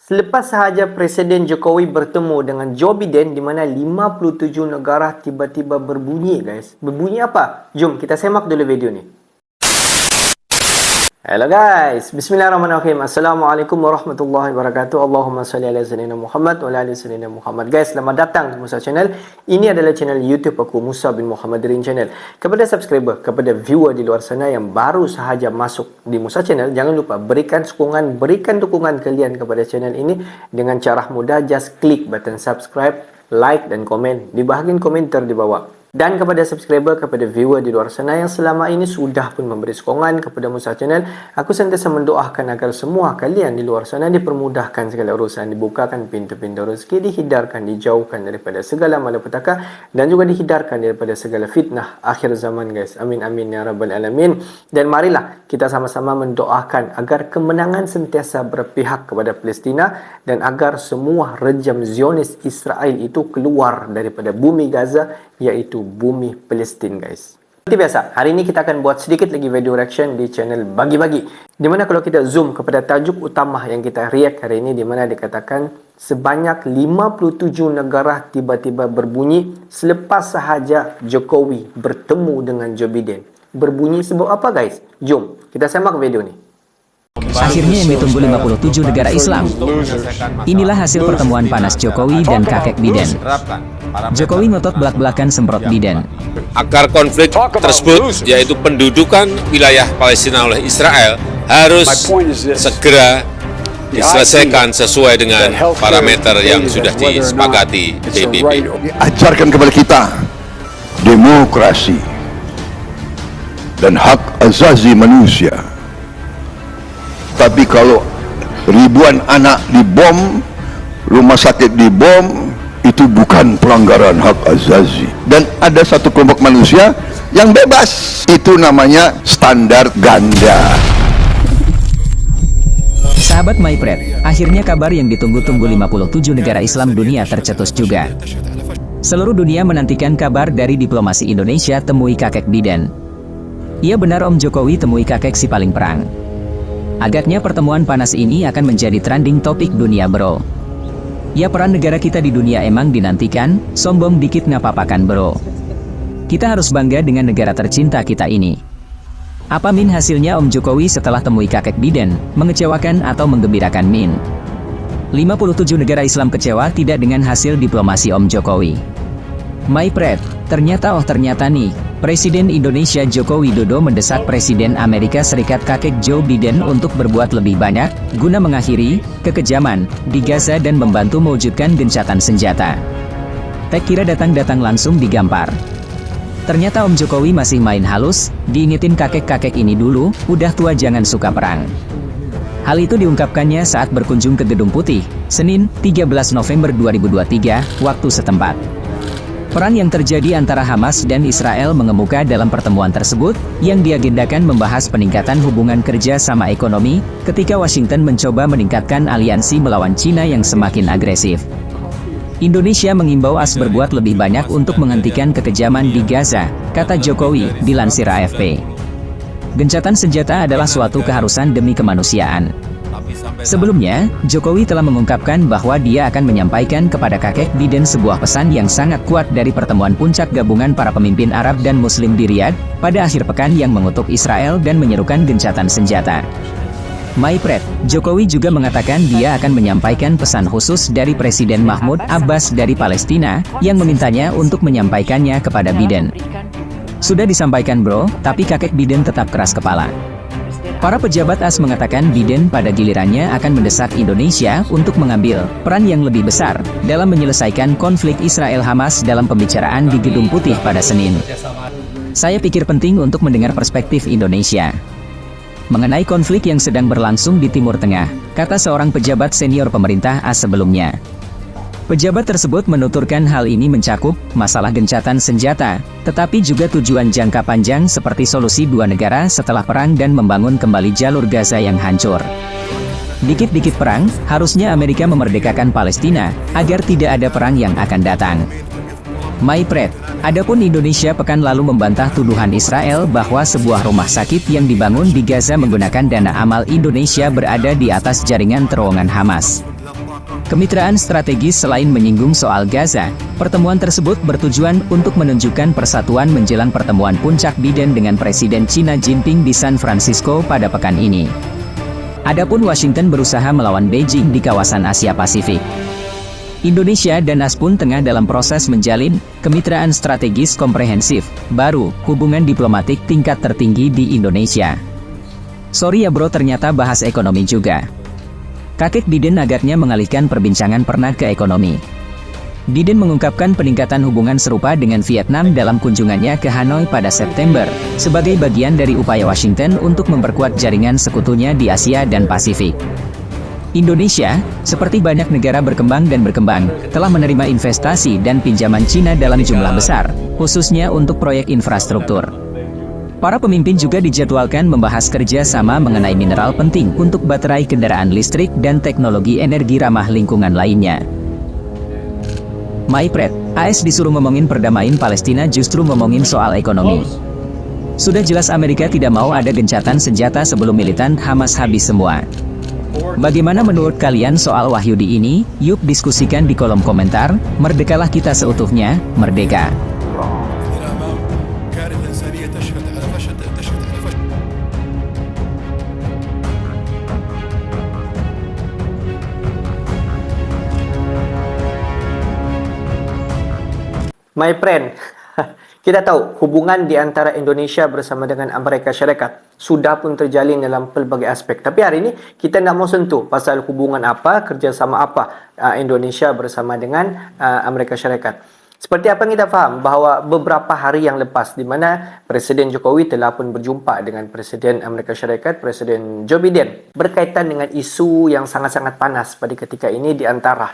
Selepas sahaja Presiden Jokowi bertemu dengan Joe Biden di mana 57 negara tiba-tiba berbunyi, guys. Berbunyi apa? Jom kita semak dulu video ni. Hello guys, bismillahirrahmanirrahim. Assalamualaikum warahmatullahi wabarakatuh. Allahumma salli ala sayyidina Muhammad wa ala ali sayyidina Muhammad. Guys, selamat datang di Musa Channel. Ini adalah channel YouTube aku, Musa bin Muhammad Rin Channel. Kepada subscriber, kepada viewer di luar sana yang baru sahaja masuk di Musa Channel, jangan lupa berikan sokongan, berikan dukungan kalian kepada channel ini dengan cara mudah. Just klik button subscribe, like dan komen di bahagian komentar di bawah. Dan kepada subscriber, kepada viewer di luar sana yang selama ini sudah pun memberi sokongan kepada Musa Channel, aku sentiasa mendoakan agar semua kalian di luar sana dipermudahkan segala urusan, dibukakan pintu-pintu rezeki, dihindarkan, dijauhkan daripada segala malapetaka dan juga dihindarkan daripada segala fitnah akhir zaman, guys. Amin amin ya rabbal alamin. Dan marilah kita sama-sama mendoakan agar kemenangan sentiasa berpihak kepada Palestina dan agar semua rejim Zionis Israel itu keluar daripada bumi Gaza, yaitu bumi Palestin, guys. Seperti biasa, hari ini kita akan buat sedikit lagi video reaction di channel Bagi-Bagi. Dimana kalau kita zoom kepada tajuk utama yang kita react hari ini, dimana dikatakan sebanyak 57 negara tiba-tiba berbunyi selepas sahaja Jokowi bertemu dengan Joe Biden. Berbunyi sebab apa, guys? Jom kita semak video ni. Akhirnya yang ditunggu 57 negara Islam. Inilah hasil pertemuan panas Jokowi dan kakek Biden. Jokowi ngotot belak-belakan semprot Biden. Agar konflik tersebut, yaitu pendudukan wilayah Palestina oleh Israel, harus segera diselesaikan sesuai dengan parameter yang sudah disepakati PBB. Ajarkan kepada kita demokrasi dan hak asasi manusia. Tapi kalau ribuan anak dibom, rumah sakit dibom, itu bukan pelanggaran hak asasi. Dan ada satu kelompok manusia yang bebas, itu namanya standar ganda. Sahabat MyPred, akhirnya kabar yang ditunggu-tunggu 57 negara Islam dunia tercetus juga. Seluruh dunia menantikan kabar dari diplomasi Indonesia temui kakek Biden. Iya benar, Om Jokowi temui kakek si paling perang. Agaknya pertemuan panas ini akan menjadi trending topik dunia, bro. Ya, peran negara kita di dunia emang dinantikan, sombong dikit ngapapakan, bro. Kita harus bangga dengan negara tercinta kita ini. Apa Min hasilnya Om Jokowi setelah temui kakek Biden? Mengecewakan atau menggembirakan, Min? 57 negara Islam kecewa tidak dengan hasil diplomasi Om Jokowi. MyPred, ternyata nih, Presiden Indonesia Joko Widodo mendesak Presiden Amerika Serikat kakek Joe Biden untuk berbuat lebih banyak, guna mengakhiri kekejaman di Gaza dan membantu mewujudkan gencatan senjata. Tak kira datang-datang langsung digampar. Ternyata Om Jokowi masih main halus, diingetin kakek-kakek ini dulu, udah tua jangan suka perang. Hal itu diungkapkannya saat berkunjung ke Gedung Putih, Senin, 13 November 2023, waktu setempat. Perang yang terjadi antara Hamas dan Israel mengemuka dalam pertemuan tersebut, yang diagendakan membahas peningkatan hubungan kerja sama ekonomi, ketika Washington mencoba meningkatkan aliansi melawan Cina yang semakin agresif. Indonesia mengimbau AS berbuat lebih banyak untuk menghentikan kekejaman di Gaza, kata Jokowi, dilansir AFP. Gencatan senjata adalah suatu keharusan demi kemanusiaan. Sebelumnya, Jokowi telah mengungkapkan bahwa dia akan menyampaikan kepada kakek Biden sebuah pesan yang sangat kuat dari pertemuan puncak gabungan para pemimpin Arab dan Muslim di Riyadh pada akhir pekan yang mengutuk Israel dan menyerukan gencatan senjata. MyPred, Jokowi juga mengatakan dia akan menyampaikan pesan khusus dari Presiden Mahmud Abbas dari Palestina yang memintanya untuk menyampaikannya kepada Biden. Sudah disampaikan, bro, tapi kakek Biden tetap keras kepala. Para pejabat AS mengatakan Biden pada gilirannya akan mendesak Indonesia untuk mengambil peran yang lebih besar dalam menyelesaikan konflik Israel-Hamas dalam pembicaraan di Gedung Putih pada Senin. Saya pikir penting untuk mendengar perspektif Indonesia mengenai konflik yang sedang berlangsung di Timur Tengah, kata seorang pejabat senior pemerintah AS sebelumnya. Pejabat tersebut menuturkan hal ini mencakup masalah gencatan senjata, tetapi juga tujuan jangka panjang seperti solusi dua negara setelah perang dan membangun kembali jalur Gaza yang hancur. Dikit-dikit perang, harusnya Amerika memerdekakan Palestina, agar tidak ada perang yang akan datang. MyPred, adapun Indonesia pekan lalu membantah tuduhan Israel bahwa sebuah rumah sakit yang dibangun di Gaza menggunakan dana amal Indonesia berada di atas jaringan terowongan Hamas. Kemitraan strategis selain menyinggung soal Gaza, pertemuan tersebut bertujuan untuk menunjukkan persatuan menjelang pertemuan puncak Biden dengan Presiden China Jinping di San Francisco pada pekan ini. Adapun Washington berusaha melawan Beijing di kawasan Asia Pasifik. Indonesia dan AS pun tengah dalam proses menjalin kemitraan strategis komprehensif baru, hubungan diplomatik tingkat tertinggi di Indonesia. Sorry ya bro, ternyata bahas ekonomi juga. Kakek Biden agaknya mengalihkan perbincangan pernah ke ekonomi. Biden mengungkapkan peningkatan hubungan serupa dengan Vietnam dalam kunjungannya ke Hanoi pada September, sebagai bagian dari upaya Washington untuk memperkuat jaringan sekutunya di Asia dan Pasifik. Indonesia, seperti banyak negara berkembang dan berkembang, telah menerima investasi dan pinjaman Cina dalam jumlah besar, khususnya untuk proyek infrastruktur. Para pemimpin juga dijadwalkan membahas kerja sama mengenai mineral penting untuk baterai kendaraan listrik dan teknologi energi ramah lingkungan lainnya. Maipret, AS disuruh ngomongin perdamaian Palestina justru ngomongin soal ekonomi. Sudah jelas Amerika tidak mau ada gencatan senjata sebelum militan Hamas habis semua. Bagaimana menurut kalian soal Wahyudi ini? Yuk diskusikan di kolom komentar. Merdekalah kita seutuhnya, merdeka! My friend, kita tahu hubungan di antara Indonesia bersama dengan Amerika Syarikat sudah pun terjalin dalam pelbagai aspek. Tapi hari ini kita nak mau sentuh pasal hubungan apa, kerjasama apa Indonesia bersama dengan Amerika Syarikat. Seperti apa yang kita faham bahawa beberapa hari yang lepas di mana Presiden Jokowi telah pun berjumpa dengan Presiden Amerika Syarikat, Presiden Joe Biden, berkaitan dengan isu yang sangat-sangat panas pada ketika ini di antara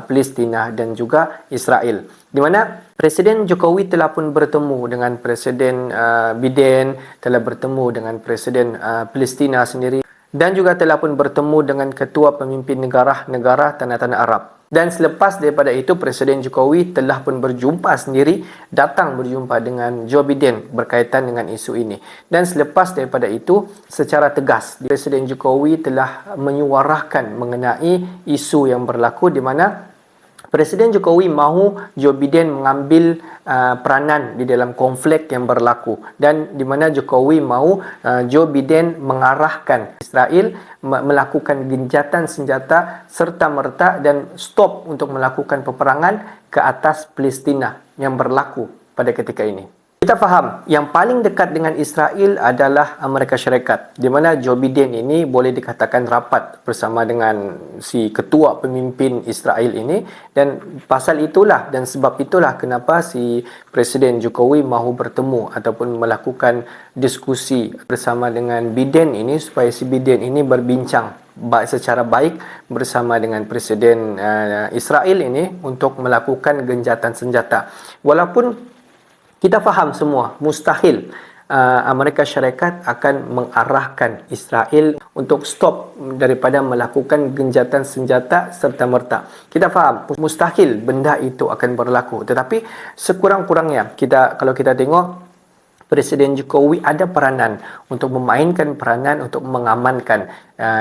Palestina dan juga Israel. Di mana Presiden Jokowi telah pun bertemu dengan Presiden Biden, telah bertemu dengan Presiden Palestina sendiri dan juga telah pun bertemu dengan ketua pemimpin negara-negara tanah-tanah Arab. Dan selepas daripada itu, Presiden Jokowi telah pun berjumpa sendiri, datang berjumpa dengan Joe Biden berkaitan dengan isu ini. Dan selepas daripada itu, secara tegas, Presiden Jokowi telah menyuarakan mengenai isu yang berlaku di mana Presiden Jokowi mahu Joe Biden mengambil peranan di dalam konflik yang berlaku dan di mana Jokowi mahu Joe Biden mengarahkan Israel melakukan gencatan senjata serta-merta dan stop untuk melakukan peperangan ke atas Palestina yang berlaku pada ketika ini. Kita faham yang paling dekat dengan Israel adalah Amerika Syarikat, di mana Joe Biden ini boleh dikatakan rapat bersama dengan si ketua pemimpin Israel ini, dan pasal itulah dan sebab itulah kenapa si Presiden Jokowi mahu bertemu ataupun melakukan diskusi bersama dengan Biden ini supaya si Biden ini berbincang secara baik bersama dengan Presiden Israel ini untuk melakukan gencatan senjata. Walaupun kita faham semua, mustahil Amerika Syarikat akan mengarahkan Israel untuk stop daripada melakukan gencatan senjata serta-merta. Kita faham, mustahil benda itu akan berlaku. Tetapi sekurang-kurangnya, kalau kita tengok, Presiden Jokowi ada peranan untuk memainkan peranan untuk mengamankan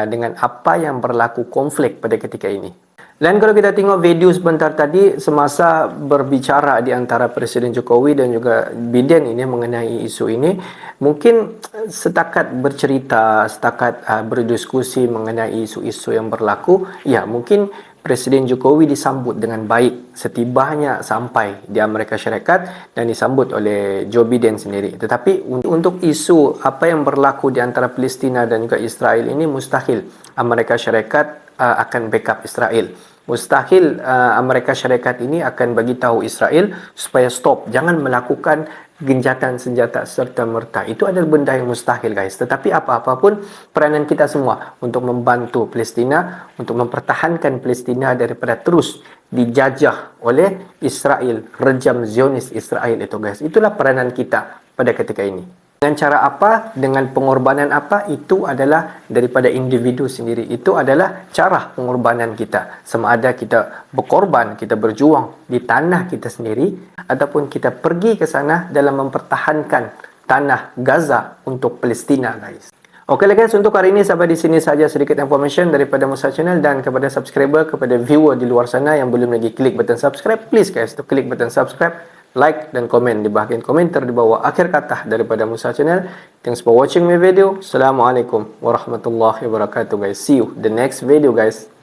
dengan apa yang berlaku konflik pada ketika ini. Dan kalau kita tengok video sebentar tadi semasa berbicara di antara Presiden Jokowi dan juga Biden ini mengenai isu ini, mungkin setakat bercerita, setakat berdiskusi mengenai isu-isu yang berlaku, ya mungkin Presiden Jokowi disambut dengan baik setibanya sampai di Amerika Syarikat dan disambut oleh Joe Biden sendiri. Tetapi untuk isu apa yang berlaku di antara Palestina dan juga Israel ini mustahil Amerika Syarikat akan backup Israel. Mustahil Amerika Syarikat ini akan bagi tahu Israel supaya stop, jangan melakukan gencatan senjata serta-merta. Itu adalah benda yang mustahil, guys. Tetapi apa-apapun peranan kita semua untuk membantu Palestina, untuk mempertahankan Palestina daripada terus dijajah oleh Israel, rejam Zionis Israel itu, guys. Itulah peranan kita pada ketika ini. Dengan cara apa, dengan pengorbanan apa, itu adalah daripada individu sendiri. Itu adalah cara pengorbanan kita. Sama ada kita berkorban, kita berjuang di tanah kita sendiri, ataupun kita pergi ke sana dalam mempertahankan tanah Gaza untuk Palestina, guys. Oke guys, untuk hari ini sampai di sini saja sedikit information daripada Musa Channel, dan kepada subscriber, kepada viewer di luar sana yang belum lagi klik button subscribe, please guys to klik button subscribe, like dan komen di bahagian komentar di bawah akhir kata daripada Musa Channel. Thanks for watching my video. Assalamualaikum warahmatullahi wabarakatuh guys. See you the next video guys.